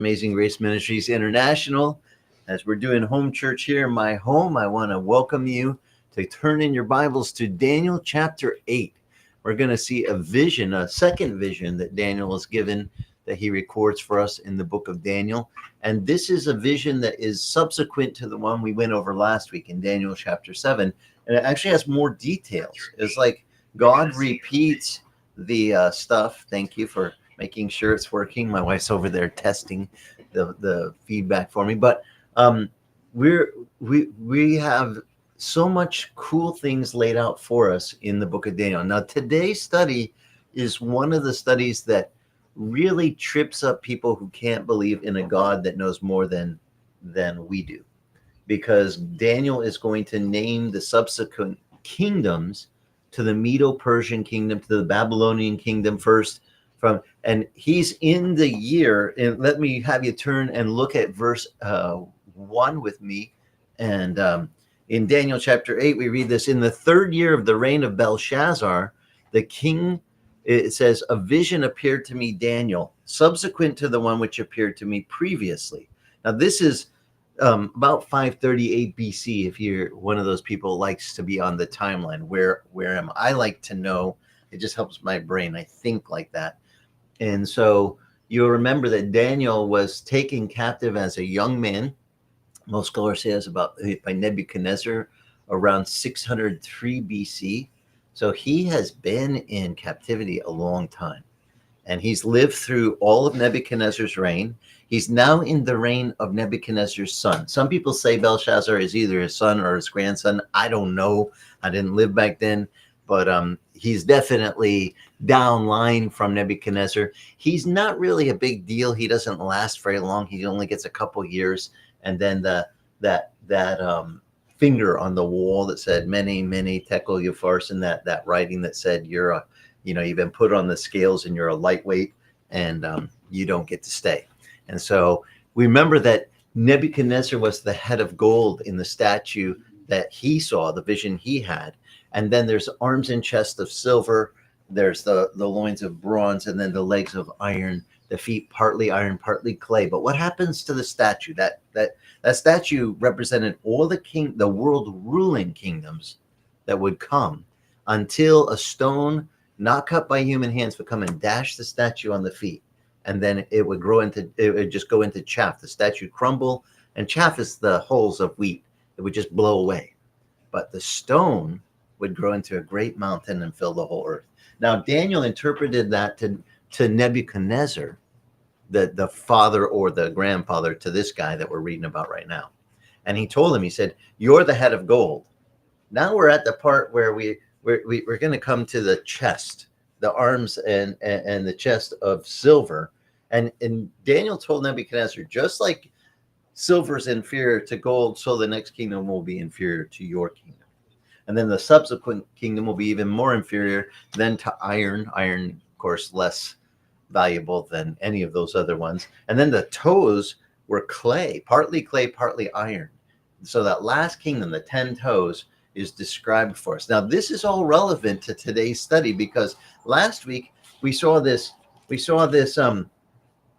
Amazing Grace Ministries International. As we're doing home church here in my home, I want to welcome you to turn in your Bibles to Daniel chapter 8. We're going to see a vision, a second vision that Daniel was given that he records for us in the book of Daniel. And this is a vision that is subsequent to the one we went over last week in Daniel chapter 7. And it actually has more details. It's like God repeats the stuff. Thank you for making sure it's working. My wife's over there testing the feedback for me. But we have so much cool things laid out for us in the book of Daniel. Now, today's study is one of the studies that really trips up people who can't believe in a God that knows more than we do, because Daniel is going to name the subsequent kingdoms to the Medo-Persian kingdom, to the Babylonian kingdom first, and he's in the year. And let me have you turn and look at verse 1 with me. And in Daniel chapter 8, we read this: in the third year of the reign of Belshazzar, the king, it says, a vision appeared to me, Daniel, subsequent to the one which appeared to me previously. Now, this is about 538 BC. If you're one of those people who likes to be on the timeline, where am I? Like to know. It just helps my brain. I think like that. And so you'll remember that Daniel was taken captive as a young man. Most scholars say it's about by Nebuchadnezzar around 603 BC. So he has been in captivity a long time. And he's lived through all of Nebuchadnezzar's reign. He's now in the reign of Nebuchadnezzar's son. Some people say Belshazzar is either his son or his grandson. I don't know. I didn't live back then. But he's definitely down line from Nebuchadnezzar. He's not really a big deal. He doesn't last very long. He only gets a couple years. And then that finger on the wall that said many tekel upharsin, that writing that said you've been put on the scales and you're a lightweight, and you don't get to stay. And so we remember that Nebuchadnezzar was the head of gold in the statue that he saw, the vision he had. And then there's arms and chest of silver. There's the loins of bronze, and then the legs of iron, the feet partly iron, partly clay. But what happens to the statue? That statue represented all the world ruling kingdoms that would come, until a stone not cut by human hands would come and dash the statue on the feet. And then it would just go into chaff. The statue crumble, and chaff is the hulls of wheat. It would just blow away. But the stone would grow into a great mountain and fill the whole earth. Now, Daniel interpreted that to Nebuchadnezzar, the father or the grandfather to this guy that we're reading about right now. And he told him, he said, you're the head of gold. Now we're at the part where we're going to come to the chest, the arms and the chest of silver. And Daniel told Nebuchadnezzar, just like silver is inferior to gold, so the next kingdom will be inferior to your kingdom. And then the subsequent kingdom will be even more inferior than to iron. Iron, of course, less valuable than any of those other ones. And then the toes were clay, partly iron. So that last kingdom, the 10 toes, is described for us. Now, this is all relevant to today's study, because last week we saw this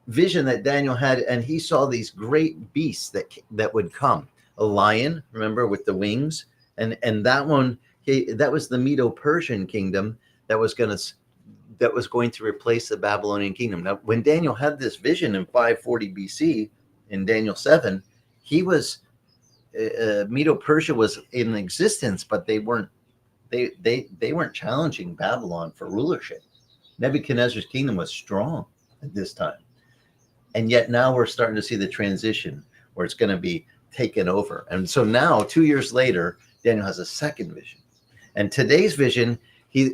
vision that Daniel had, and he saw these great beasts that would come. A lion, remember, with the wings. And that one, that was the Medo-Persian kingdom that was going to replace the Babylonian kingdom. Now, when Daniel had this vision in 540 BC, in Daniel 7, Medo-Persia was in existence, but they weren't challenging Babylon for rulership. Nebuchadnezzar's kingdom was strong at this time, and yet now we're starting to see the transition where it's going to be taken over. And so now, 2 years later, Daniel has a second vision. And today's vision,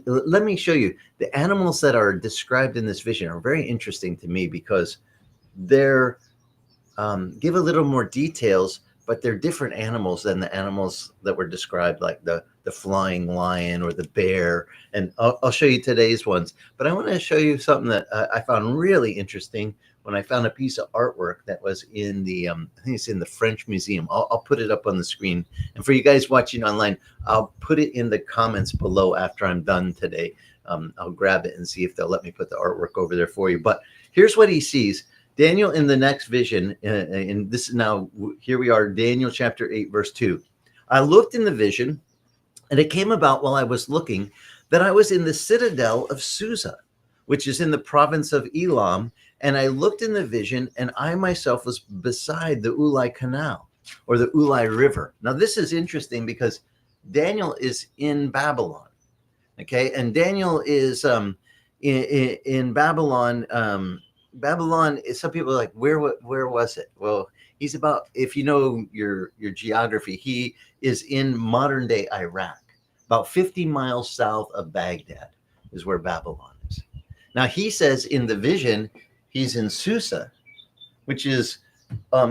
let me show you. The animals that are described in this vision are very interesting to me, because they're give a little more details, but they're different animals than the animals that were described, like the flying lion or the bear. And I'll show you today's ones. But I want to show you something that I found really interesting when I found a piece of artwork that was in I think it's in the French Museum. I'll put it up on the screen. And for you guys watching online, I'll put it in the comments below after I'm done today. I'll grab it and see if they'll let me put the artwork over there for you. But here's what he sees. Daniel in the next vision, and this is now, here we are, Daniel chapter 8, verse 2. I looked in the vision, and it came about while I was looking that I was in the citadel of Susa, which is in the province of Elam. And I looked in the vision, and I myself was beside the Ulai Canal, or the Ulai River. Now, this is interesting because Daniel is in Babylon, okay? And Daniel is in Babylon. Babylon, some people are like, where was it? Well, he's about, if you know your geography, he is in modern day Iraq, about 50 miles south of Baghdad is where Babylon is. Now, he says in the vision, he's in Susa, which is,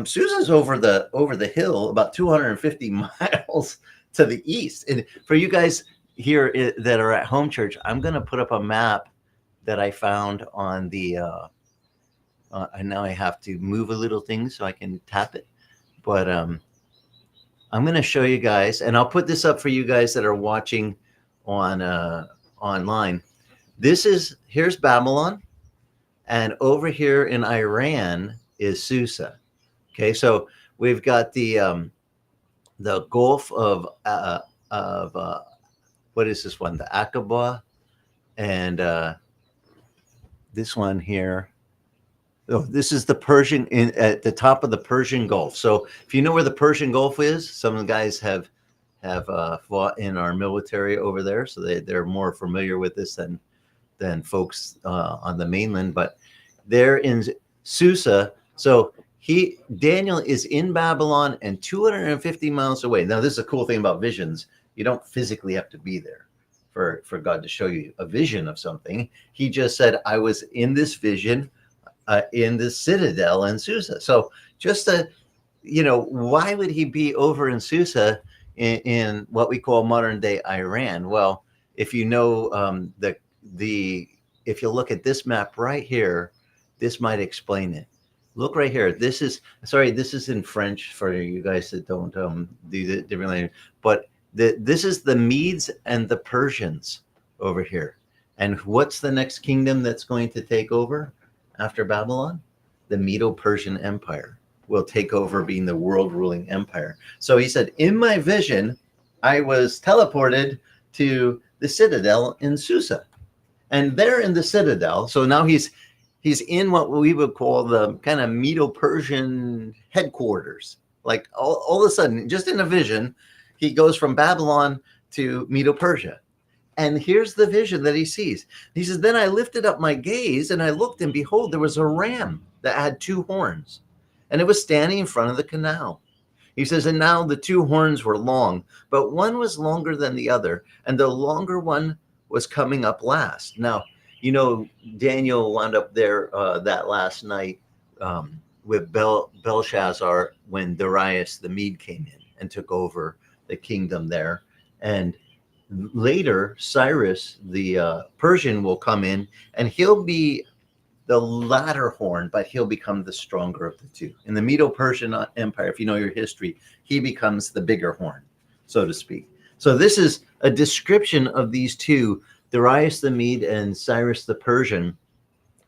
Susa's over the hill, about 250 miles to the east. And for you guys here that are at home church, I'm going to put up a map that I found on the, and now I have to move a little thing so I can tap it. But I'm going to show you guys, and I'll put this up for you guys that are watching on online. Here's Babylon, and over here in Iran is Susa. Okay, so we've got the Gulf of what is this one? The Aqaba, and this one here. Oh, this is the Persian at the top of the Persian Gulf. So if you know where the Persian Gulf is, some of the guys have fought in our military over there, so they're more familiar with this than folks on the mainland. But they're in Susa. So Daniel is in Babylon and 250 miles away. Now, this is a cool thing about visions. You don't physically have to be there for God to show you a vision of something. He just said, I was in this vision in the Citadel in Susa. So just why would he be over in Susa in what we call modern day Iran? Well, if you know if you look at this map right here, this might explain it. Look right here. This is in French for you guys that don't do the different language. But this is the Medes and the Persians over here. And what's the next kingdom that's going to take over after Babylon? The Medo-Persian Empire will take over, being the world ruling empire. So he said, in my vision, I was teleported to the Citadel in Susa. And there in the Citadel, so now he's in what we would call the kind of Medo-Persian headquarters. Like all of a sudden, just in a vision, he goes from Babylon to Medo-Persia. And here's the vision that he sees. He says, then I lifted up my gaze and I looked, and behold, there was a ram that had two horns, and it was standing in front of the canal. He says, and now the two horns were long, but one was longer than the other, and the longer one was coming up last. Now, Daniel wound up there that last night with Belshazzar when Darius the Mede came in and took over the kingdom there. And later, Cyrus the Persian will come in, and he'll be the latter horn, but he'll become the stronger of the two. In the Medo-Persian Empire, if you know your history, he becomes the bigger horn, so to speak. So this is a description of these two, Darius the Mede and Cyrus the Persian.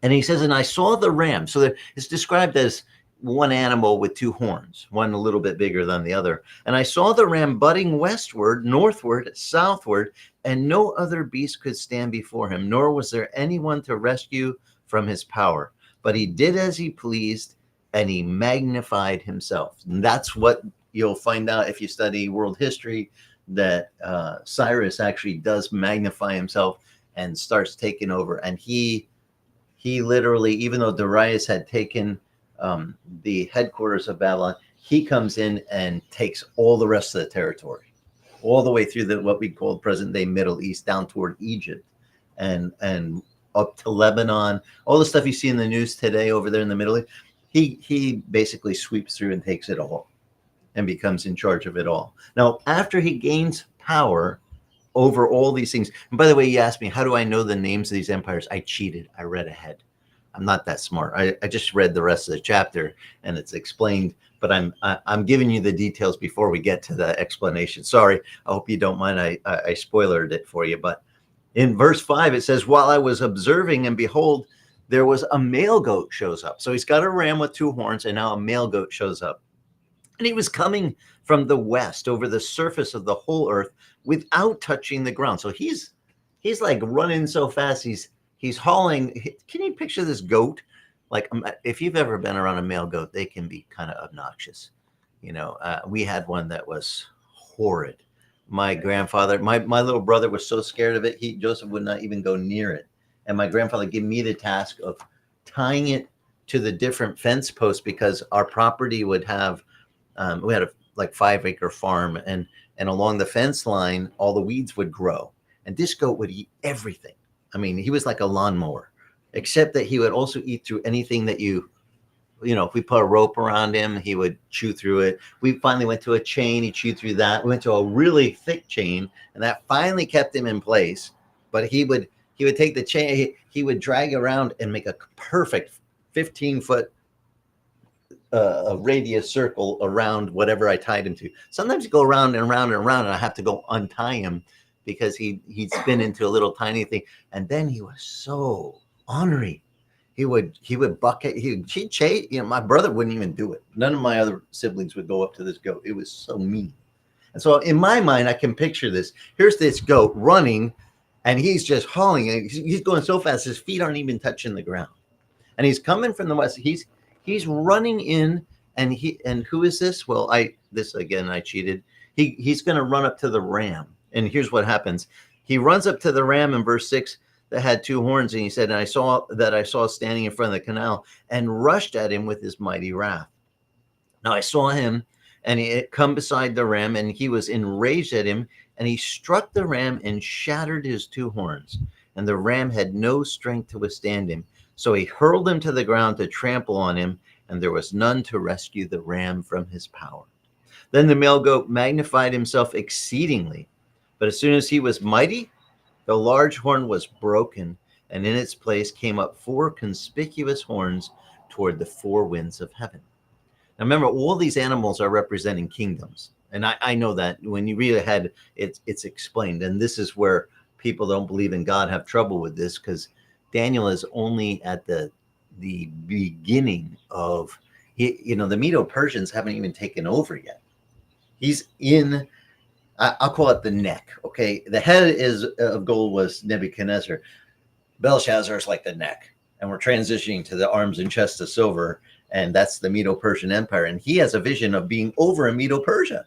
And he says, and I saw the ram. So it's described as one animal with two horns, one a little bit bigger than the other. And I saw the ram butting westward, northward, southward, and no other beast could stand before him, nor was there anyone to rescue from his power. But he did as he pleased, and he magnified himself. And that's what you'll find out if you study world history, that Cyrus actually does magnify himself and starts taking over. And he literally, even though Darius had taken the headquarters of Babylon, he comes in and takes all the rest of the territory, all the way through what we call present day Middle East, down toward Egypt and up to Lebanon, all the stuff you see in the news today over there in the Middle East. He basically sweeps through and takes it all and becomes in charge of it all. Now, after he gains power over all these things, and by the way, you asked me, how do I know the names of these empires? I cheated. I read ahead. I'm not that smart. I just read the rest of the chapter and it's explained, but I'm giving you the details before we get to the explanation. Sorry, I hope you don't mind. I spoilered it for you. But in verse 5, it says, while I was observing, and behold, there was a male goat shows up. So he's got a ram with two horns, and now a male goat shows up. And he was coming from the west over the surface of the whole earth without touching the ground. So he's like running so fast, he's hauling. Can you picture this goat? Like, if you've ever been around a male goat, they can be kind of obnoxious. We had one that was horrid. My grandfather, my little brother was so scared of it, Joseph would not even go near it. And my grandfather gave me the task of tying it to the different fence posts, because our property would have, we had a like 5-acre farm, and along the fence line, all the weeds would grow. And this goat would eat everything. I mean, he was like a lawnmower, except that he would also eat through anything that if we put a rope around him, he would chew through it. We finally went to a chain. He chewed through that. We went to a really thick chain, and that finally kept him in place. But he would take the chain, he would drag around and make a perfect 15-foot radius circle around whatever I tied him to. Sometimes he'd go around and around and around, and I have to go untie him because he'd spin into a little tiny thing. And then he was so ornery. He would bucket. He'd chase. My brother wouldn't even do it. None of my other siblings would go up to this goat. It was so mean. And so in my mind, I can picture this. Here's this goat running, and he's just hauling. And he's going so fast, his feet aren't even touching the ground. And he's coming from the west. He's running in, and who is this? Well, I cheated. He's going to run up to the ram. And here's what happens. He runs up to the ram in verse 6 that had two horns, and he said, and I saw standing in front of the canal, and rushed at him with his mighty wrath. Now I saw him, and he had come beside the ram, and he was enraged at him, and he struck the ram and shattered his two horns. And the ram had no strength to withstand him. So he hurled him to the ground to trample on him, and there was none to rescue the ram from his power. Then the male goat magnified himself exceedingly. But as soon as he was mighty, the large horn was broken, and in its place came up 4 conspicuous horns toward the 4 winds of heaven. Now remember, all these animals are representing kingdoms. And I know that when you read ahead, it's explained. And this is where people don't believe in God have trouble with this, because Daniel is only at the beginning of, the Medo-Persians haven't even taken over yet. He's in, I'll call it the neck. Okay. The head of gold was Nebuchadnezzar. Belshazzar is like the neck. And we're transitioning to the arms and chest of silver. And that's the Medo-Persian Empire. And he has a vision of being over in Medo-Persia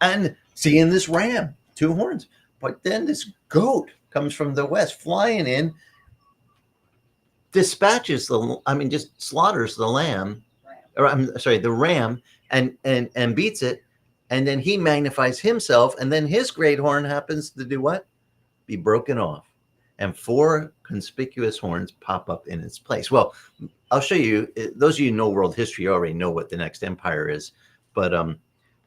and seeing this ram, 2 horns. But then this goat comes from the west, flying in, dispatches just slaughters the lamb, or I'm sorry, the ram, and beats it. And then he magnifies himself, and then his great horn happens to do what? Be broken off. And 4 conspicuous horns pop up in its place. Well, I'll show you. Those of you who know world history already know what the next empire is, but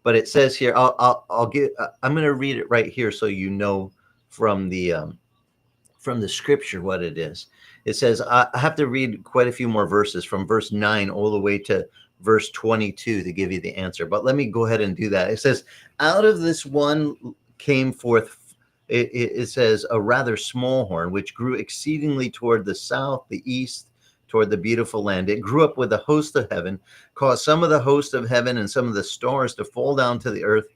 it says here. I'm going to read it right here so you know from the scripture what it is. It says, I have to read quite a few more verses from verse 9 all the way to verse 22 to give you the answer. But let me go ahead and do that. It says, out of this one came forth, it says, a rather small horn, which grew exceedingly toward the south, the east, toward the beautiful land. It grew up with the host of heaven, caused some of the host of heaven and some of the stars to fall down to the earth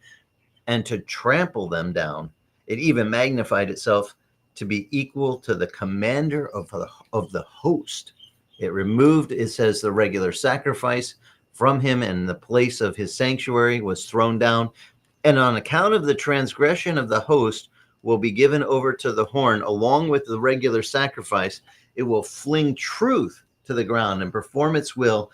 and to trample them down. It even magnified itself to be equal to the commander of the host. It removed, it says, the regular sacrifice from him, and the place of his sanctuary was thrown down. And on account of the transgression of the host will be given over to the horn, along with the regular sacrifice. It will fling truth to the ground and perform its will.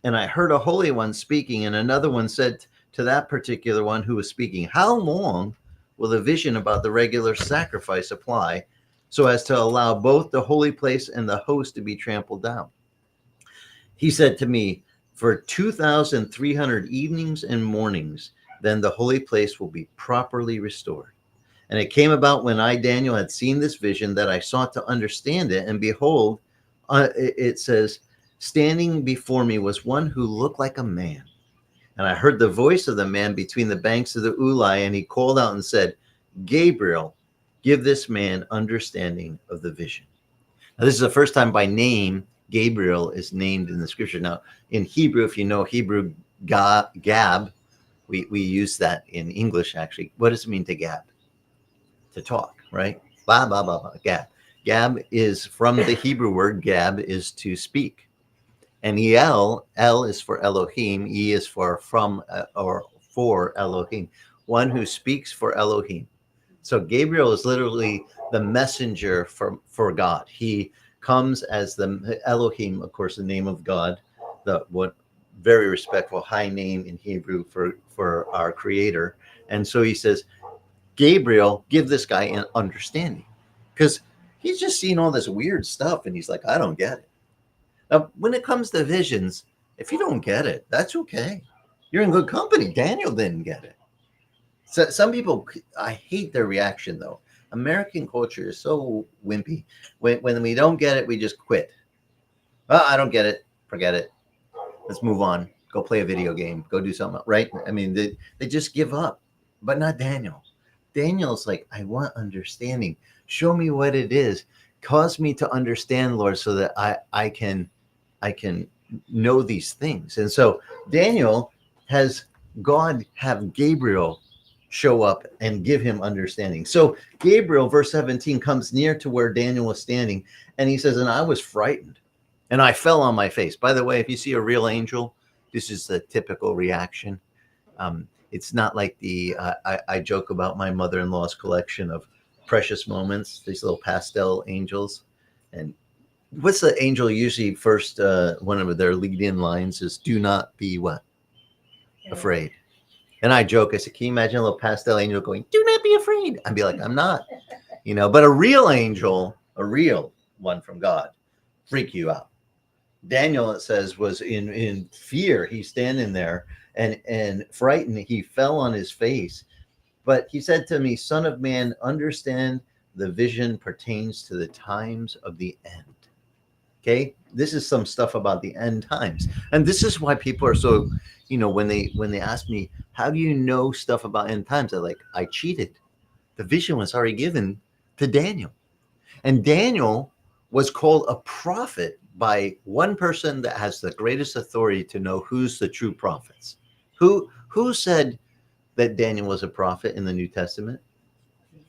And I heard a holy one speaking, and another one said to that particular one who was speaking, how long will the vision about the regular sacrifice apply, so as to allow both the holy place and the host to be trampled down? He said to me, for 2,300 evenings and mornings, then the holy place will be properly restored. And it came about when I, Daniel, had seen this vision, that I sought to understand it. And behold, it says, standing before me was one who looked like a man. And I heard the voice of the man between the banks of the Ulai, and he called out and said, Gabriel, give this man understanding of the vision. Now, this is the first time by name Gabriel is named in the scripture. Now, in Hebrew, if you know Hebrew, gab, we use that in English, actually. What does it mean to gab? To talk, right? Blah, blah, blah, blah, gab. Gab is from the Hebrew word, gab is to speak. And El is for Elohim, E is for from or for Elohim, one who speaks for Elohim. So Gabriel is literally the messenger for God. He comes as the Elohim, of course, the name of God, the what very respectful high name in Hebrew for our Creator. And so he says, Gabriel, give this guy an understanding, because he's just seen all this weird stuff, and he's like, I don't get it. Now, when it comes to visions, if you don't get it, that's okay. You're in good company. Daniel didn't get it. So some people, I hate their reaction though. American culture is so wimpy. When we don't get it, we just quit. Oh, I don't get it. Forget it. Let's move on. Go play a video game. Go do something, right? I mean, they just give up, but not Daniel. Daniel's like, I want understanding. Show me what it is. Cause me to understand, Lord, so that I can know these things. And so Daniel has God have Gabriel show up and give him understanding. So Gabriel, verse 17, comes near to where Daniel was standing, and he says, and I was frightened, and I fell on my face. By the way, if you see a real angel, this is the typical reaction. It's not like I joke about my mother-in-law's collection of precious moments, these little pastel angels. And what's the angel usually first, one of their lead-in lines is, do not be what? Afraid. And I joke, I said, can you imagine a little pastel angel going, do not be afraid? I'd be like, I'm not, but a real angel, a real one from God, freak you out. Daniel, it says, was in fear. He's standing there and frightened. He fell on his face. But he said to me, Son of man, understand the vision pertains to the times of the end. Okay, this is some stuff about the end times, and this is why people are so, when they ask me, how do you know stuff about end times? I'm like, I cheated. The vision was already given to Daniel, and Daniel was called a prophet by one person that has the greatest authority to know who's the true prophets. Who said that Daniel was a prophet in the New Testament?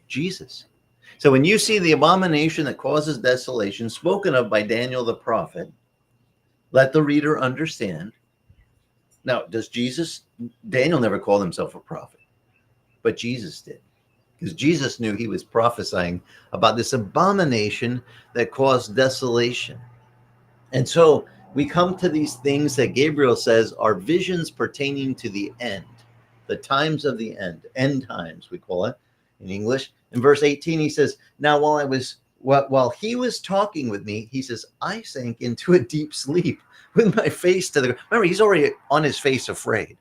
Jesus. So when you see the abomination that causes desolation spoken of by Daniel the prophet, let the reader understand. Now, Daniel never called himself a prophet, but Jesus did, because Jesus knew he was prophesying about this abomination that caused desolation. And so we come to these things that Gabriel says are visions pertaining to the end, the times of the end times, we call it in English. In verse 18, he says, now while he was talking with me, he says, I sank into a deep sleep with my face to the ground. Remember, he's already on his face afraid.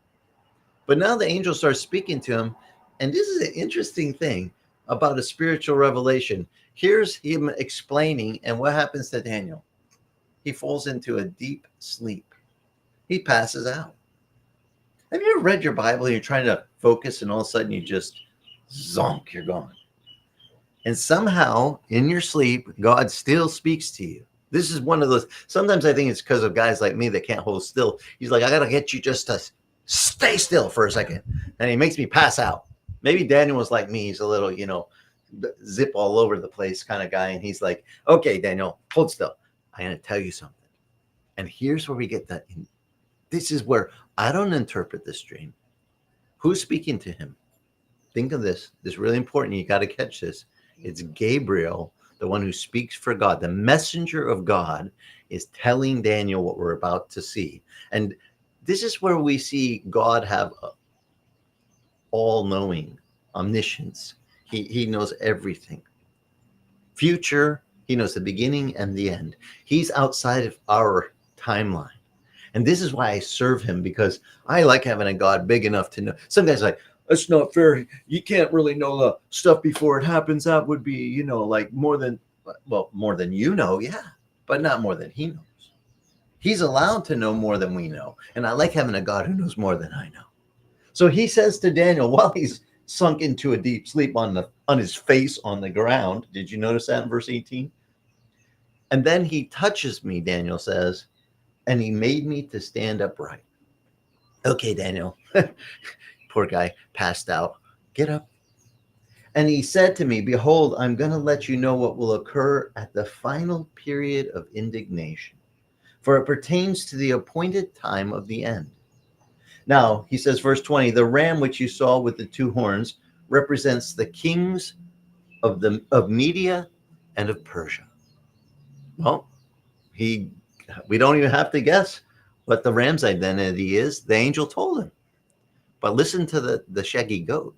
But now the angel starts speaking to him. And this is an interesting thing about a spiritual revelation. Here's him explaining, and what happens to Daniel? He falls into a deep sleep. He passes out. Have you ever read your Bible and you're trying to focus and all of a sudden you just zonk, you're gone? And somehow in your sleep, God still speaks to you. This is one of those, sometimes I think it's because of guys like me that can't hold still. He's like, I got to get you just to stay still for a second. And he makes me pass out. Maybe Daniel was like me. He's a little, zip all over the place kind of guy. And he's like, okay, Daniel, hold still. I'm going to tell you something. And here's where we get that. This is where I don't interpret this dream. Who's speaking to him? Think of this. This is really important. You got to catch this. It's Gabriel, the one who speaks for God. The messenger of God is telling Daniel what we're about to see. And this is where we see God have all-knowing omniscience. He knows everything. Future, he knows the beginning and the end. He's outside of our timeline. And this is why I serve him, because I like having a God big enough to know. Some guys are like, that's not fair. You can't really know the stuff before it happens. That would be, like more than yeah, but not more than he knows. He's allowed to know more than we know. And I like having a God who knows more than I know. So he says to Daniel, while he's sunk into a deep sleep on his face on the ground. Did you notice that in verse 18? And then he touches me, Daniel says, and he made me to stand upright. Okay, Daniel. Poor guy passed out. Get up. And he said to me, behold, I'm going to let you know what will occur at the final period of indignation, for it pertains to the appointed time of the end. Now, he says, verse 20, the ram which you saw with the two horns represents the kings of Media and of Persia. Well, we don't even have to guess what the ram's identity is. The angel told him. But listen to the shaggy goat.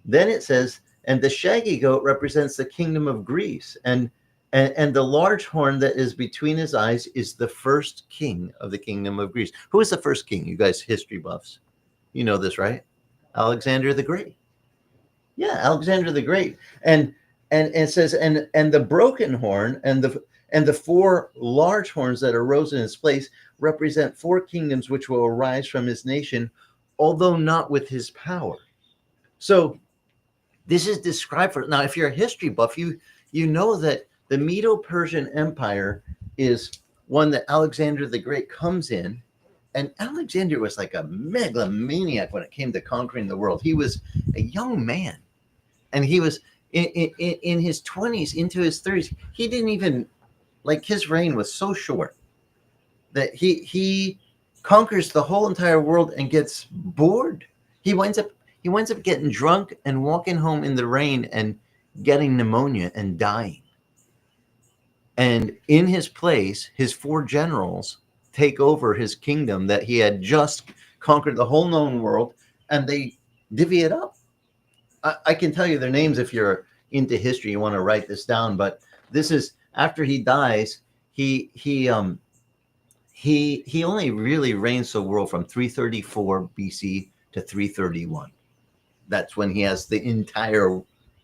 Then it says, and the shaggy goat represents the kingdom of Greece, and the large horn that is between his eyes is the first king of the kingdom of Greece. Who is the first king? You guys, history buffs, you know this, right? Alexander the Great. Yeah, Alexander the Great. And it says, and the broken horn and the four large horns that arose in his place represent four kingdoms which will arise from his nation, although not with his power. So this is described for now. If you're a history buff, you know that the Medo-Persian Empire is one that Alexander the Great comes in, and Alexander was like a megalomaniac when it came to conquering the world. He was a young man, and he was in his 20s into his 30s. He didn't even his reign was so short that he conquers the whole entire world and gets bored. He winds up getting drunk and walking home in the rain and getting pneumonia and dying. And in his place, his four generals take over his kingdom that he had just conquered the whole known world, and they divvy it up. I can tell you their names if you're into history. You want to write this down, but this is after he dies. He only really reigns the world from 334 BC to 331. That's when he has the entire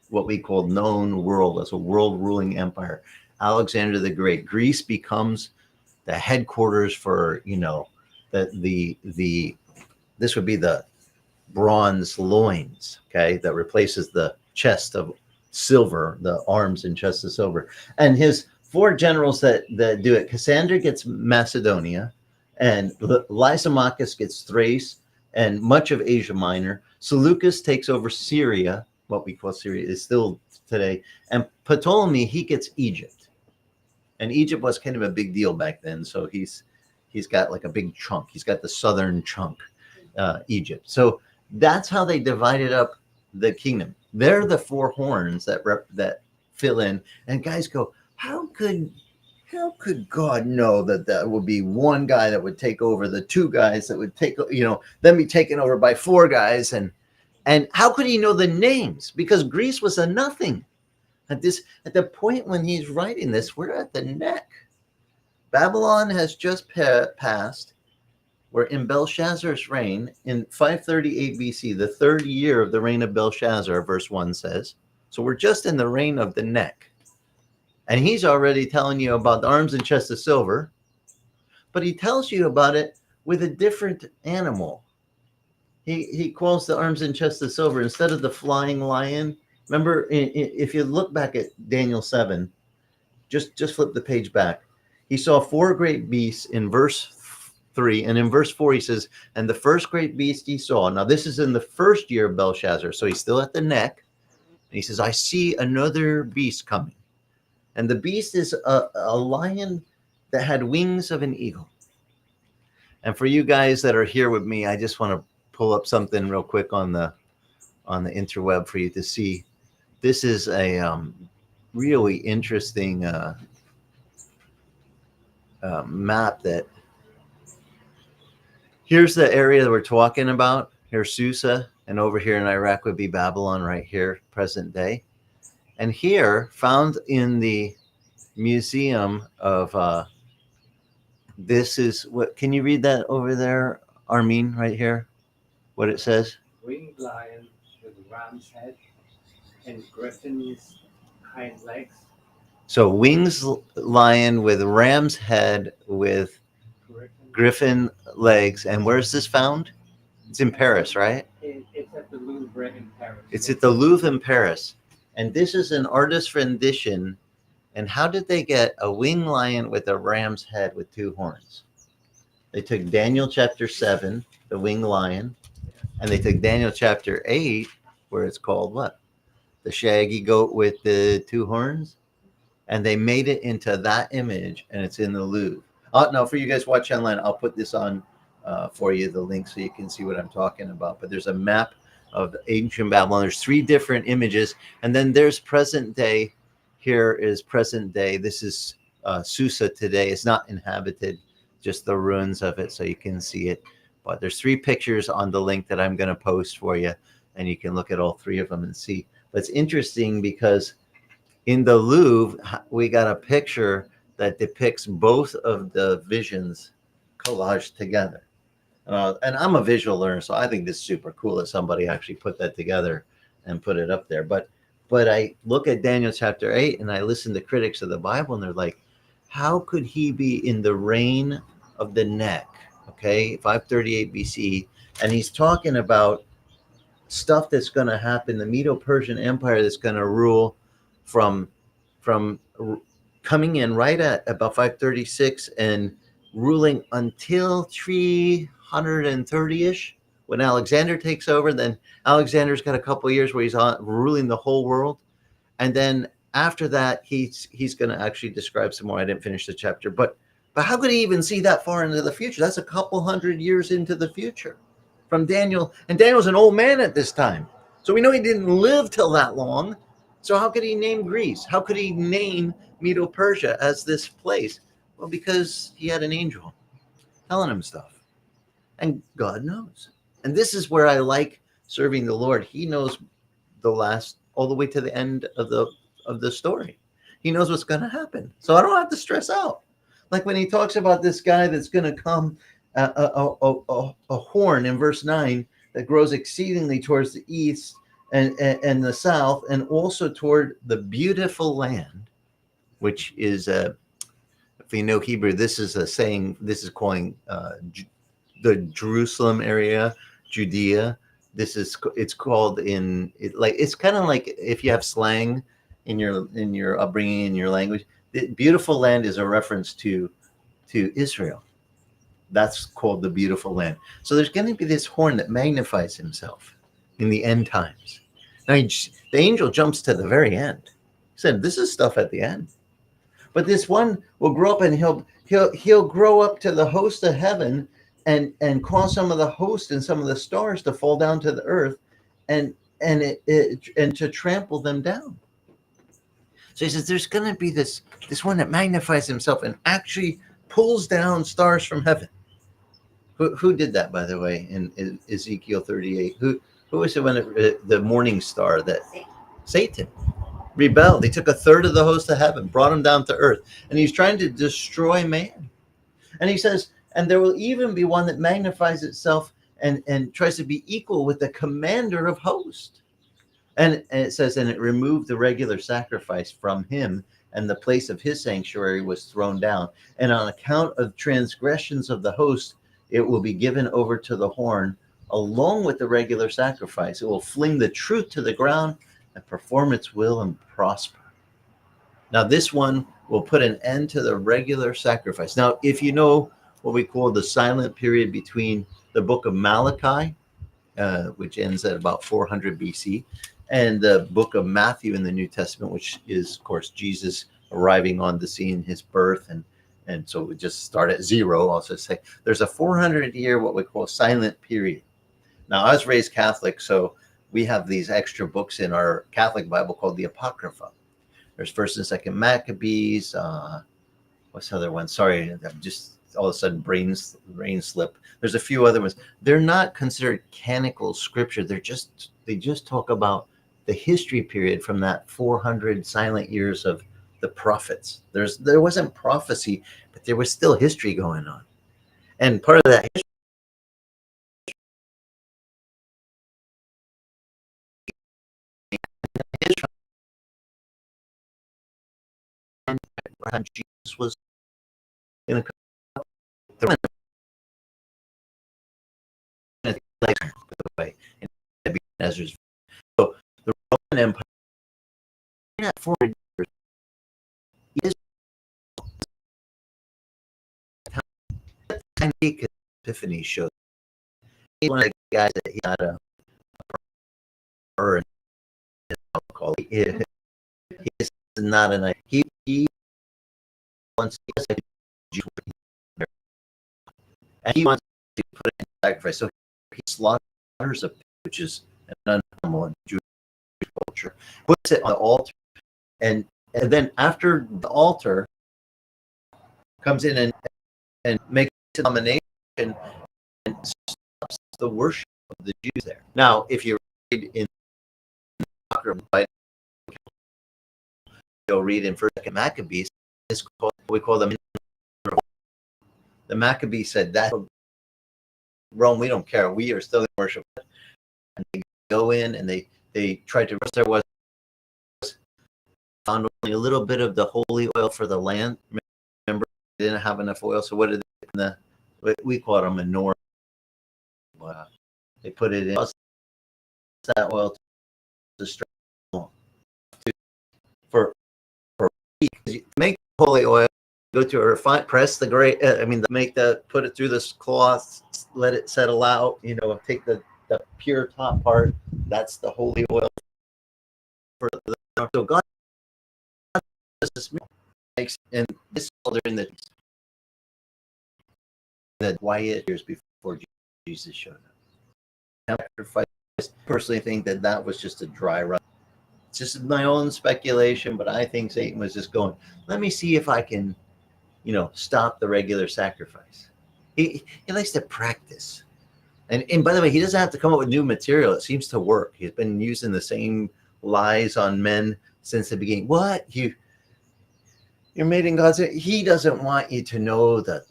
what we call known world as a world ruling empire. Alexander the Great. Greece becomes the headquarters for the this would be the bronze loins, okay, that replaces the chest of silver, the arms and chest of silver. And his four generals that do it, Cassander gets Macedonia, and Lysimachus gets Thrace and much of Asia Minor. Seleucus takes over Syria, what we call Syria is still today, and Ptolemy, he gets Egypt. And Egypt was kind of a big deal back then, so he's got like a big chunk. He's got the southern chunk, Egypt. So that's how they divided up the kingdom. They're the four horns that fill in. And guys go, how could God know that would be one guy that would take over the two guys that would take, then be taken over by four guys? And how could he know the names? Because Greece was a nothing. At the point when he's writing this, we're at the neck. Babylon has just passed. We're in Belshazzar's reign in 538 BC, the third year of the reign of Belshazzar, verse 1 says. So we're just in the reign of the neck. And he's already telling you about the arms and chest of silver, but he tells you about it with a different animal. He calls the arms and chest of silver instead of the flying lion. Remember, if you look back at Daniel 7, just flip the page back. He saw four great beasts in verse 3, and in verse 4 he says, and the first great beast he saw. Now this is in the first year of Belshazzar, so he's still at the neck. And he says, I see another beast coming. And the beast is a lion that had wings of an eagle. And for you guys that are here with me, I just want to pull up something real quick on the interweb for you to see. This is a really interesting map that. Here's the area that we're talking about. Here's Susa, and over here in Iraq would be Babylon right here, present day. And here, found in the museum of, this is what, can you read that over there, Armin, right here? What it says? Winged lion with ram's head and griffin's hind legs. So wings lion with ram's head with griffin legs. And where's this found? It's in Paris, right? It's at the Louvre in Paris. It's at the Louvre in Paris. And this is an artist rendition And how did they get a winged lion with a ram's head with two horns? They took Daniel chapter 7, the winged lion, and they took Daniel chapter 8, where it's called what? The shaggy goat with the two horns. And they made it into that image, and it's in the Louvre. Now, for you guys watching online, I'll put this on for you, the link, so you can see what I'm talking about. But there's a map of ancient Babylon. There's 3 different images, and then there's present day. Here is present day. This is Susa today. It's not inhabited, just the ruins of it, so you can see it. But there's 3 pictures on the link that I'm going to post for you, and you can look at all 3 of them and see. But it's interesting because in the Louvre, we got a picture that depicts both of the visions collaged together. And I'm a visual learner, so I think this is super cool that somebody actually put that together and put it up there. But I look at Daniel chapter 8 and I listen to critics of the Bible, and they're like, how could he be in the reign of the neck? Okay, 538 BC. And he's talking about stuff that's going to happen, the Medo-Persian Empire that's going to rule from coming in right at about 536 and ruling until 330ish when Alexander takes over. Then Alexander's got a couple of years where he's ruling the whole world, and then after that he's going to actually describe some more. I didn't finish the chapter, but how could he even see that far into the future? That's a couple hundred years into the future from Daniel, and Daniel's an old man at this time, so we know he didn't live till that long. So how could he name Greece? How could he name Medo-Persia as this place? Well, because he had an angel telling him stuff, and God knows. And this is where I like serving the Lord. He knows the last, all the way to the end of the story. He knows what's going to happen, so I don't have to stress out. Like when he talks about this guy that's going to come, a horn in verse 9 that grows exceedingly towards the east and the south, and also toward the beautiful land, which is if you know Hebrew, this is a saying. This is calling the Jerusalem area, Judea. It's called it's kind of like if you have slang in your upbringing, in your language. The beautiful land is a reference to Israel. That's called the beautiful land. So there's going to be this horn that magnifies himself in the end times. Now the angel jumps to the very end. He said, "This is stuff at the end." But this one will grow up, and he'll grow up to the host of heaven, and cause some of the host and some of the stars to fall down to the earth, and to trample them down. So he says, "There's going to be this one that magnifies himself and actually pulls down stars from heaven." Who did that, by the way, in Ezekiel 38? Who was it when the morning star that Satan rebelled? They took a third of the host of heaven, brought him down to earth, and he's trying to destroy man. And he says, and there will even be one that magnifies itself and tries to be equal with the commander of hosts. And it says, and it removed the regular sacrifice from him, and the place of his sanctuary was thrown down. And on account of transgressions of the host, it will be given over to the horn along with the regular sacrifice. It will fling the truth to the ground and perform its will and prosper. Now, this one will put an end to the regular sacrifice. Now, if you know what we call the silent period between the book of Malachi, which ends at about 400 BC, and the book of Matthew in the New Testament, which is, of course, Jesus arriving on the scene, his birth, and so we just start at 0. I'll just say there's a 400-year, what we call silent period. Now, I was raised Catholic, so we have these extra books in our Catholic Bible called the Apocrypha. There's First and Second Maccabees. What's the other one? Sorry, I'm just all of a sudden brain slip. There's a few other ones. They're not considered canonical scripture. They just talk about the history period from that 400 silent years of the prophets. There wasn't prophecy, but there was still history going on, and part of that history is from Jesus was in a way in Nebuchadnezzar's. So the Roman Empire, 400 years, because Epiphany showed. He's one of the guys that he got a or alcohol. He's not a nice. He wants to and he wants to put it in sacrifice. So he slaughters a pig, which is an unnormal in Jewish culture, puts it on the altar, and then after the altar comes in and makes a nomination and stops the worship of the Jews there. Now, if you read in you'll read in First Maccabees, it's called, we call them the Maccabees said that Rome, we don't care, we are still in worship. And they go in and they tried to. There was found only a little bit of the holy oil for the land. Remember, they didn't have enough oil, so what did they? We call it a menorah. They put it in that oil to strong for make holy oil. Go to a refined, press the great. Put it through this cloth, let it settle out. Take the pure top part. That's the holy oil for the. So God makes, and this is all during the quiet years before Jesus showed up. I personally think that was just a dry run. It's just my own speculation, but I think Satan was just going, let me see if I can, stop the regular sacrifice. He likes to practice. And by the way, he doesn't have to come up with new material. It seems to work. He's been using the same lies on men since the beginning. What? You're made in God's image. He doesn't want you to know that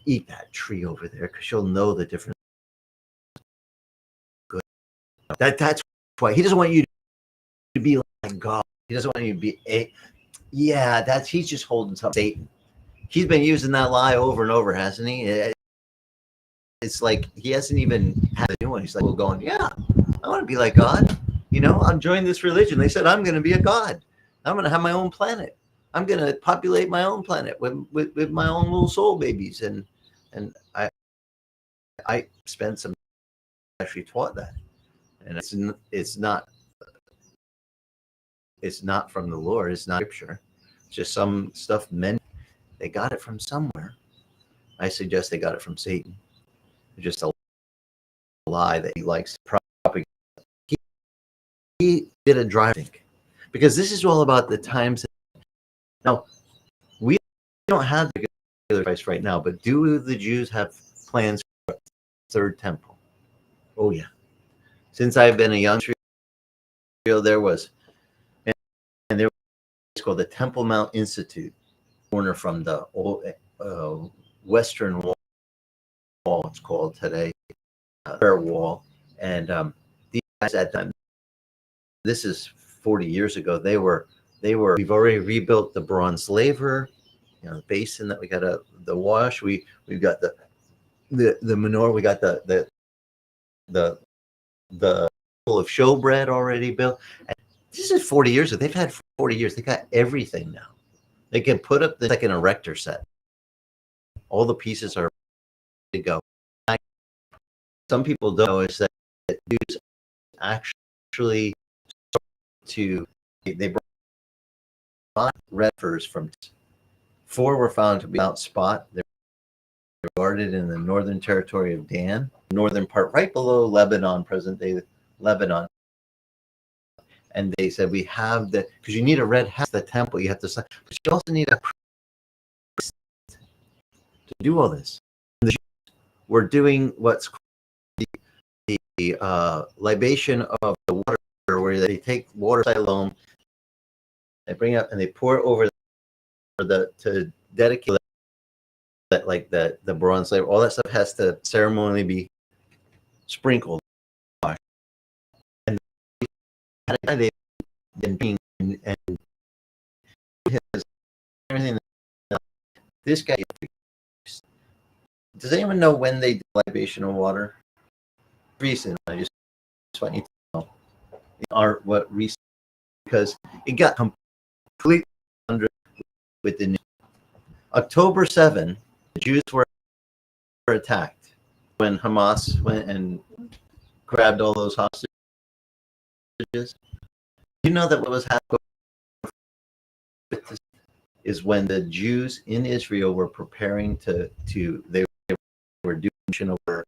eat that tree over there because you'll know the difference. Good. That's why he doesn't want you to be like God. He doesn't want you to be he's just holding something. Satan. He's been using that lie over and over, hasn't he? It's like he hasn't even had a new one. He's like, well, going, yeah, I want to be like God. I'm joining this religion. They said I'm going to be a God. I'm going to have my own planet. I'm going to populate my own planet with my own little soul babies. And I spent some actually taught that, and it's not from the Lord. It's not scripture. It's just some stuff men. They got it from somewhere. I suggest they got it from Satan. It's just a lie that he likes to propagate. He did a dry think, because this is all about the times. Now, we don't have the regular Christ right now, but do the Jews have plans for a third temple? Oh yeah. Since I've been a young Israel, there was, and there was called the Temple Mount Institute, corner from the old Western Wall. It's called today, prayer wall, and these guys at that time. This is 40 years ago. They were. We've already rebuilt the bronze laver, the basin that we got the wash. We've got the menorah. We got the full of showbread already built. And this is 40 years ago. They've had 40 years. They got everything now. They can put up like an erector set. All the pieces are ready to go. Some people don't know is that Jews actually they brought red furs from 4 were found to be without spot. They're guarded in the northern territory of Dan, northern part right below Lebanon, present day Lebanon. And they said we have because you need a red hat, the temple, you have to sign, but you also need a priest to do all this. We're doing what's called the libation of the water, where they take water Siloam, they bring it up and they pour it over to dedicate that, like the bronze laver. All that stuff has to ceremonially be sprinkled. And they've been being and everything. This guy. Does anyone know when they did libation of water? Recent. I just want you to know what recent, because it got completely under with the new. October 7, the Jews were were attacked when Hamas went and grabbed all those hostages. You know that what was happening is when the Jews in Israel were preparing to they were doing over,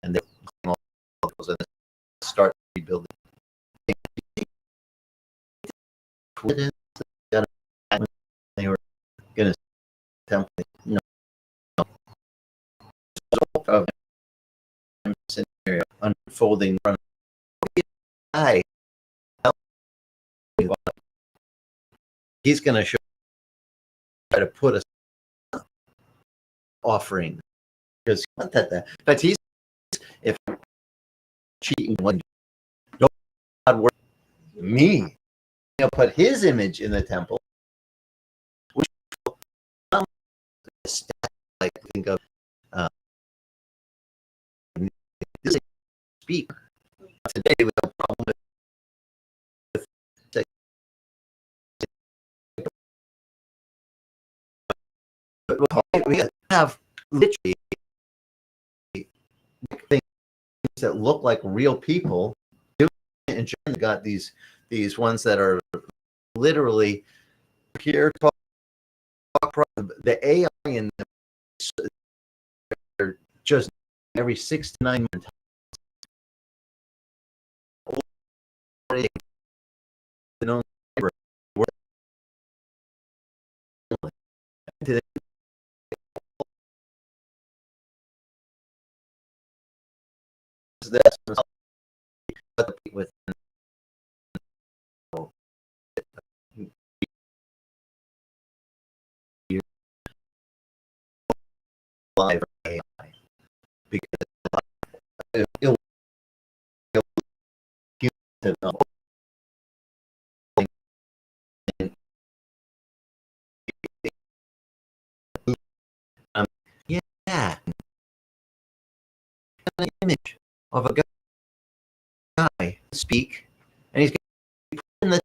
and they were all those and start rebuilding. They were going to temple. No, of scenario unfolding in front of guy. He's going to try to put a offering because in fact he's if cheating one God work me, he'll put his image in the temple, which like think of this speak today with a problem with we have literally things that look like real people doing it, and China got these ones that are literally here talk the AI in them are just every 6 to 9 months. With live AI because it'll yeah, an image of a guy speak, and he's in the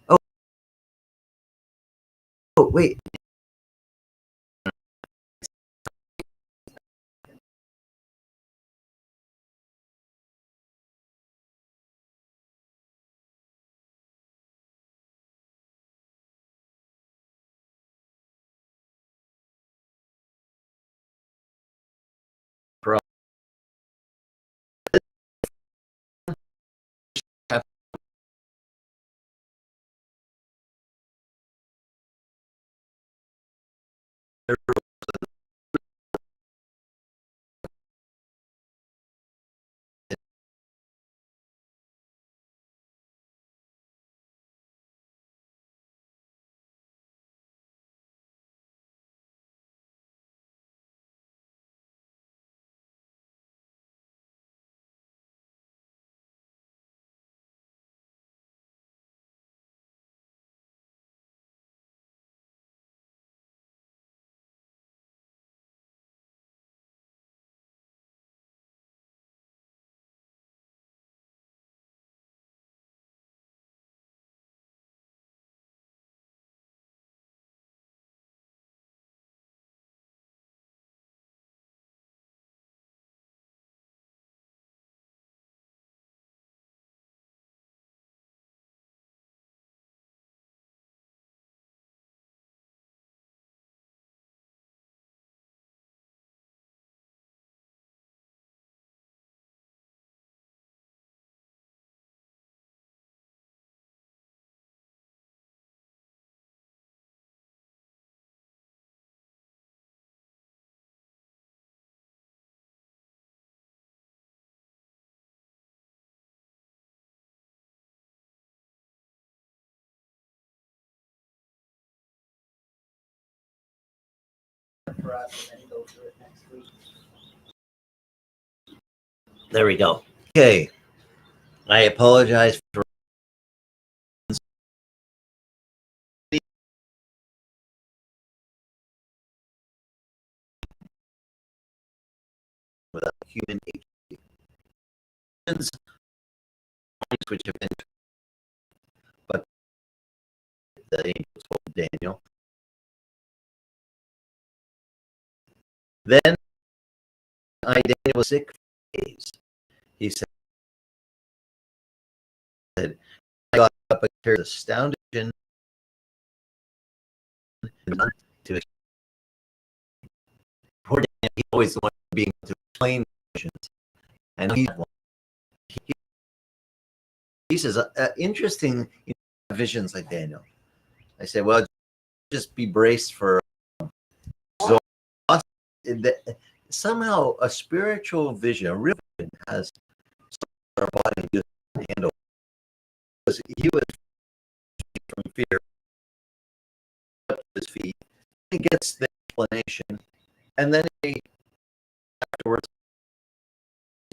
oh wait. about and then go through it next week. There we go. Okay. I apologize for without human agents, which have been, but the angel told Daniel. Then Daniel was sick for days. He said, I got up and carried astounded to poor Daniel. He always wanted being able to explain visions. And he had one. He says, interesting visions like Daniel. I said, well, just be braced for somehow a spiritual vision, a real vision has our body just handle. Because he was from fear up to his feet. He gets the explanation, and then he afterwards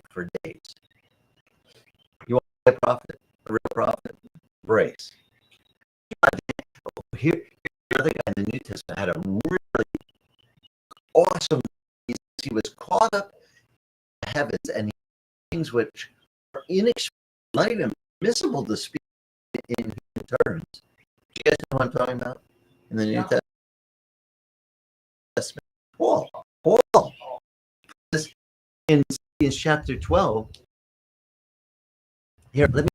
for days. You want to be a prophet, a real prophet? Brace. Here, the other guy in the New Testament had a really awesome. He was caught up in the heavens and things which are inexplicable, not even permissible to speak in human terms. Do you guys know what I'm talking about in the New Testament? Paul. In chapter 12. Here, let me.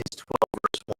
It's 12 verse 1.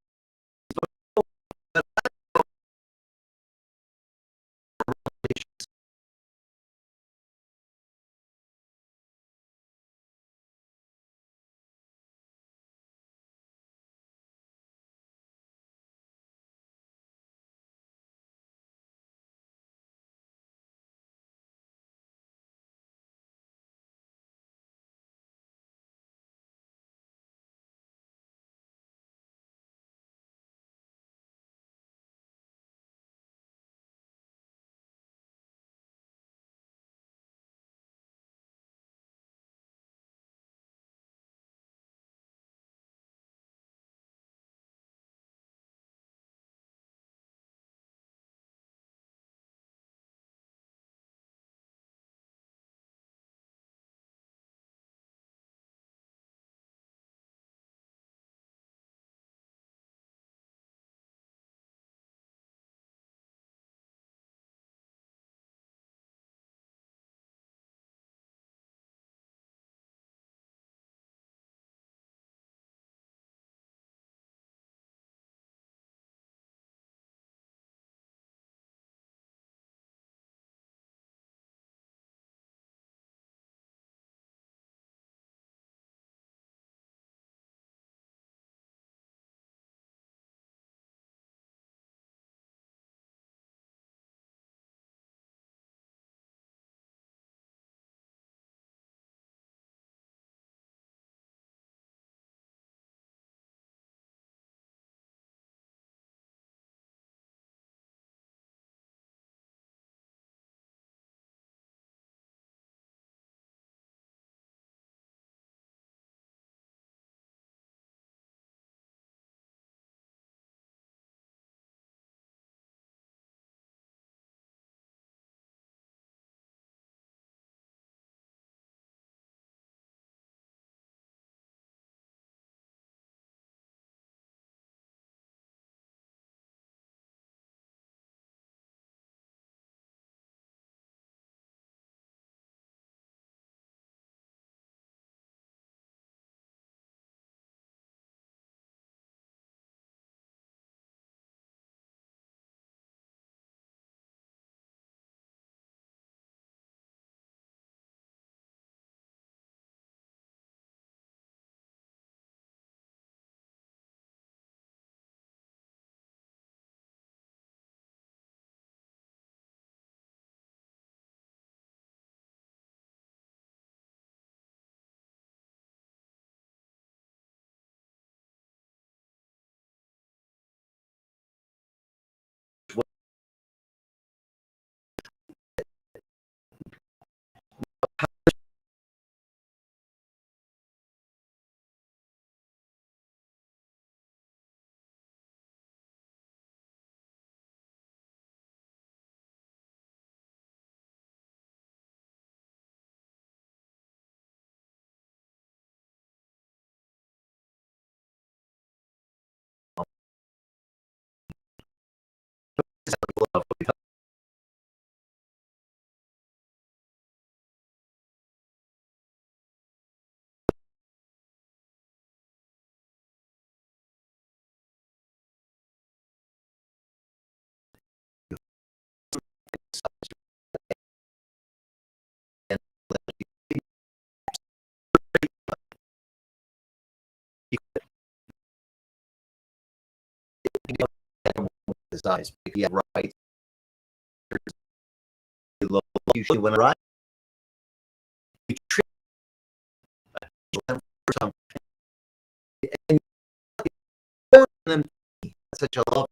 his eyes. He had right. Usually when I ride, you trip them and them such a love.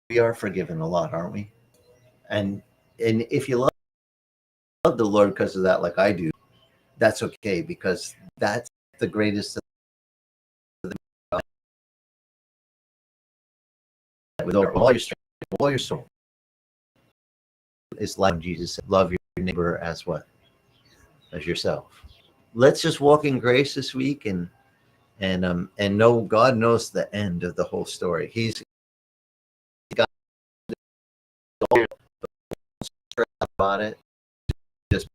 We are forgiven a lot, aren't we? And if you love the Lord because of that, like I do, that's okay because that's the greatest with all your strength, all your soul. It's like Jesus said, love your neighbor as what? As yourself. Let's just walk in grace this week and know God knows the end of the whole story. He's got all about it. Just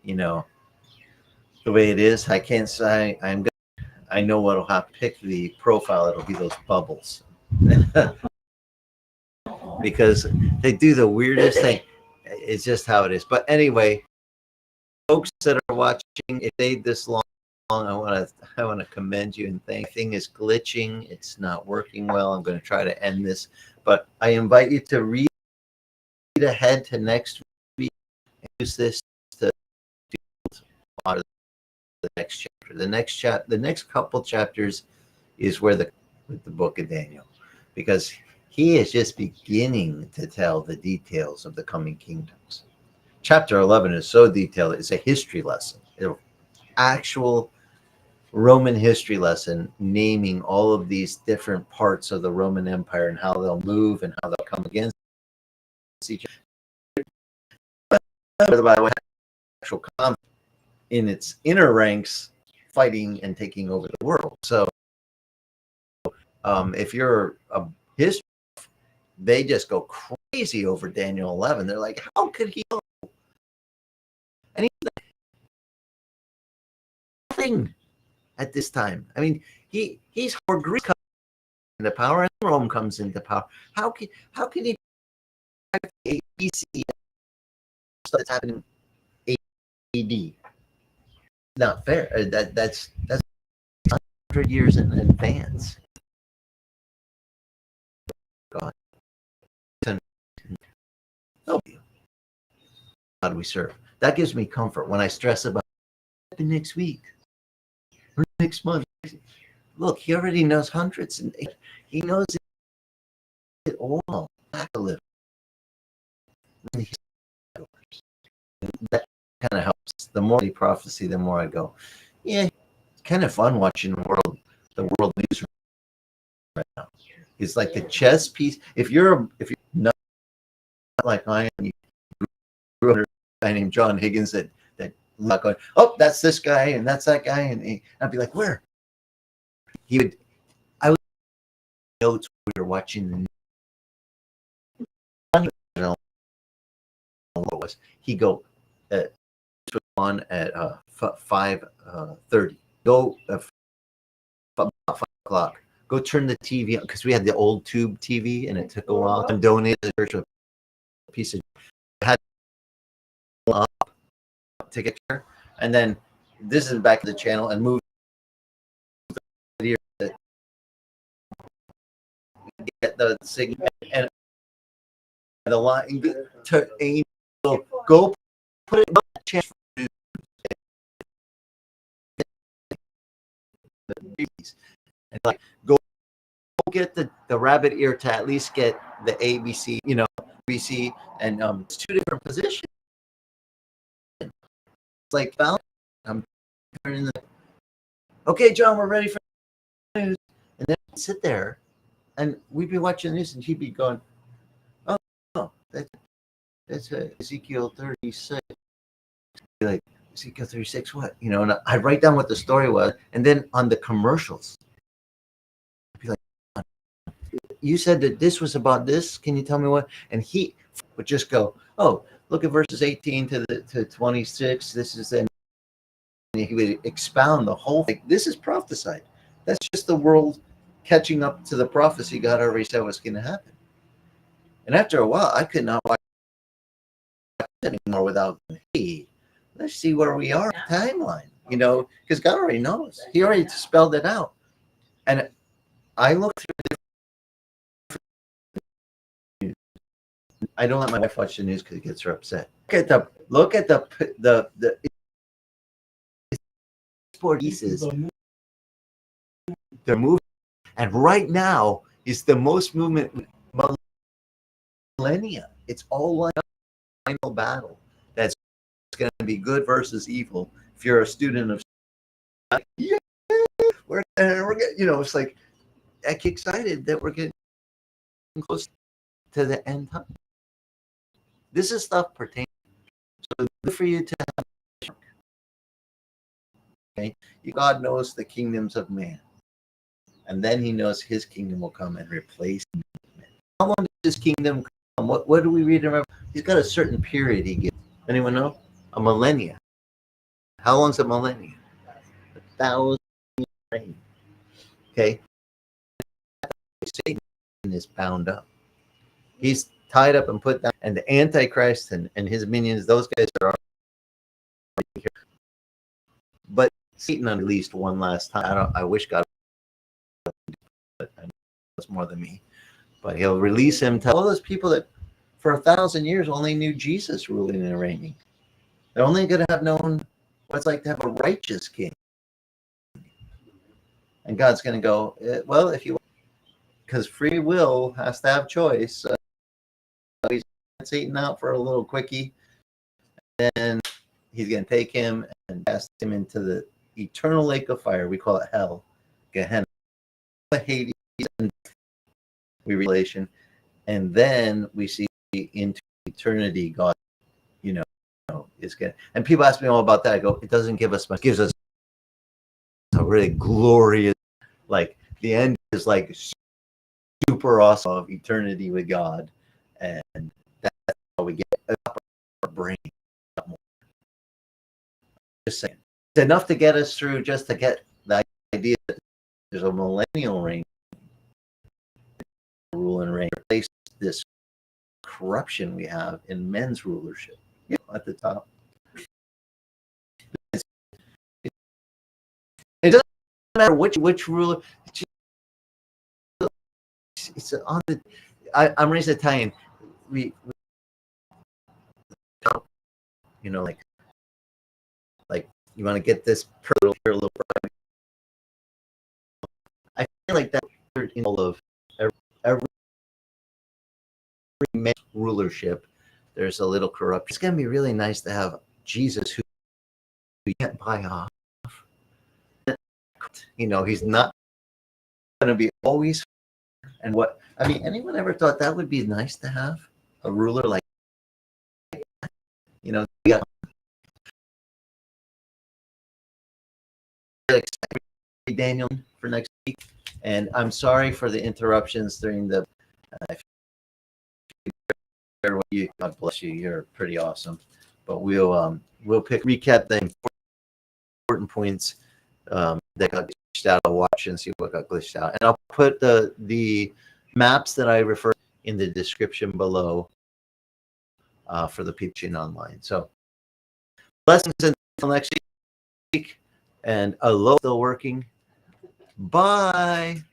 the way it is. I can't say I know what'll happen. Pick the profile. It'll be those bubbles. Because they do the weirdest thing. It's just how it is. But anyway, folks that are watching, if they this long, I want to commend you and thank. Thing is glitching. It's not working well. I'm going to try to end this, but I invite you to read ahead to next week and use this to do part of the next chapter. The next couple chapters is where the book of Daniel, because he is just beginning to tell the details of the coming kingdoms. Chapter 11 is so detailed. It's a history lesson. It'll actual Roman history lesson, naming all of these different parts of the Roman Empire and how they'll move and how they'll come against each other. By the way, actual conflict in its inner ranks, fighting and taking over the world. So If you're a history, they just go crazy over Daniel 11. They're like, how could he know? And he's nothing at this time. I mean, he's where Greece comes into power and Rome comes into power. How can he BC that's happening AD? Not fair. That's 100 years in advance. God, no, God we serve. That gives me comfort when I stress about next week or next month. Look, he already knows hundreds, and he knows it all. To live. That kind of helps. The more the prophecy, the more I go, yeah, it's kind of fun watching the world news right now. It's like the chess piece. If you're not like I am, you grew up under a guy named John Higgins that not going, oh, that's this guy and that's that guy, and I'd be like, where? I would notes we were watching the news. I don't know what it was. He'd go on at 5:30. Go about 5 o'clock. Go turn the TV on because we had the old tube TV and it took a while. And donated the church a piece of had to get there, and then this is back to the channel and move get the signal and the line to aim. So go put it on the channel. And like go get the rabbit ear to at least get the ABC, BC, and it's two different positions. It's like I'm turning the okay, John, we're ready for news, and then I'd sit there, and we'd be watching this, and he'd be going, "Oh, that's Ezekiel 36." Be like, Ezekiel 36, what? And I'd write down what the story was, and then on the commercials, I'd be like, you said that this was about this. Can you tell me what? And he would just go, oh, look at verses 18 to 26. This is then. He would expound the whole thing. This is prophesied. That's just the world catching up to the prophecy God already said was going to happen. And after a while, I could not watch it anymore without, hey, let's see where we are in the timeline, because God already knows. He already spelled it out. And I look through I don't let my wife watch the news because it gets her upset. Look at the sport pieces. They're moving, and right now is the most movement millennia. It's all like a final battle. That's going to be good versus evil. If you're a student of, yeah, we're getting, it's like I get excited that we're getting close to the end time. This is stuff pertaining. So good for you to have. Okay, God knows the kingdoms of man, and then He knows His kingdom will come and replace man. How long does His kingdom come? What do we read? Remember, He's got a certain period He gives. Anyone know? A millennia. How long's a millennia? 1,000 years. Okay. Satan is bound up. He's tied up and put down, and the Antichrist and his minions, those guys are already here. But Satan unleashed one last time. I wish God, but I know it's more than me. But He'll release him to all those people that for 1,000 years only knew Jesus ruling and reigning. They're only going to have known what it's like to have a righteous king. And God's going to go, well, if you, because free will has to have choice. He's Satan out for a little quickie, and then He's going to take him and cast him into the eternal lake of fire. We call it hell, Gehenna, Hades, we relation, and then we see into eternity. God, is going. And people ask me all about that. I go, it doesn't give us much. It gives us a really glorious, like the end is like super awesome of eternity with God, and that's how we get our brain. Just saying, it's enough to get us through, just to get the idea that there's a millennial reign, rule and reign, replace this corruption we have in men's rulership. At the top, it doesn't matter which ruler. It's on the. I'm raised Italian. We like you want to get this per little. I feel like that in all of every man's rulership, there's a little corruption. It's gonna be really nice to have Jesus, who you can't buy off. He's not gonna be always. And what I mean, anyone ever thought that would be nice to have a ruler like you got Daniel for next week, and I'm sorry for the interruptions during the. God bless you. You're pretty awesome, but we'll recap the important points that got glitched out. I'll watch and see what got glitched out, and I'll put the maps that I refer in the description below for the people online. So blessings until next week, and Aloha still working. Bye.